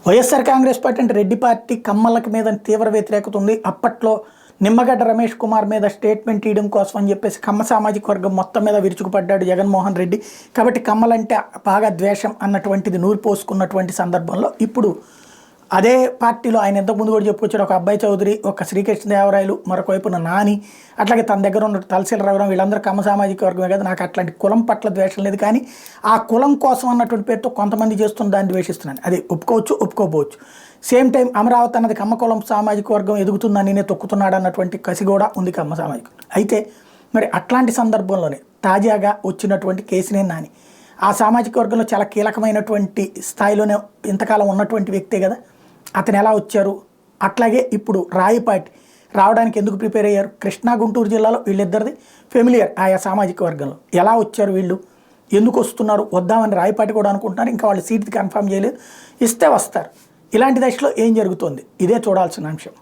YSR Congress party అంటే Reddy party కమ్మలకి మీద తీవ్ర వ్యతిరేకత ఉంది. అప్పట్లో నిమ్మగడ్డ రమేష్ కుమార్ మీద స్టేట్మెంట్ ఇవ్వడం కోసం అని చెప్పేసి కమ్మ సామాజిక వర్గం మొత్తం మీద విరుచుకుపడ్డాడు జగన్మోహన్ రెడ్డి. కాబట్టి కమ్మలంటే బాగా ద్వేషం అన్నటువంటిది నూరు పోసుకున్నటువంటి సందర్భంలో ఇప్పుడు అదే పార్టీలో ఆయన ఇంతకుముందు కూడా చెప్పుకొచ్చాడు, ఒక అబ్బాయి చౌదరి, ఒక శ్రీకృష్ణదేవరాయలు, మరొక వైపున నాని, అట్లాగే తన దగ్గర ఉన్న తలసిల రఘురాం, వీళ్ళందరూ కమ్మ సామాజిక వర్గమే కదా, నాకు అట్లాంటి కులం పట్ల ద్వేషం లేదు, కానీ ఆ కులం కోసం అన్నటువంటి పేరుతో కొంతమంది చేస్తున్న దాన్ని ద్వేషిస్తున్నాను. అది ఒప్పుకోవచ్చు, ఒప్పుకోకపోవచ్చు. సేమ్ టైం అమరావతి అన్నది కమ్మ కులం సామాజిక వర్గం ఎదుగుతుందని నేనే తొక్కుతున్నాడు అన్నటువంటి కసి కూడా ఉంది కమ్మ సామాజిక. అయితే మరి అట్లాంటి సందర్భంలోనే తాజాగా వచ్చినటువంటి కేసినేని నాని ఆ సామాజిక వర్గంలో చాలా కీలకమైనటువంటి స్థాయిలోనే ఇంతకాలం ఉన్నటువంటి వ్యక్తే కదా, అతను ఎలా వచ్చారు, అట్లాగే ఇప్పుడు రాయపాటి రావడానికి ఎందుకు ప్రిపేర్ అయ్యారు, కృష్ణా గుంటూరు జిల్లాలో వీళ్ళిద్దరిది ఫెమిలియర్ ఆయా సామాజిక వర్గంలో, ఎలా వచ్చారు వీళ్ళు, ఎందుకు వస్తున్నారు, వద్దామని రాయపాటి కూడా అనుకుంటున్నారు, ఇంకా వాళ్ళు సీట్ కన్ఫర్మ్ చేయలేదు, ఇస్తే వస్తారు. ఇలాంటి దశలో ఏం జరుగుతుంది, ఇదే చూడాల్సిన అంశం.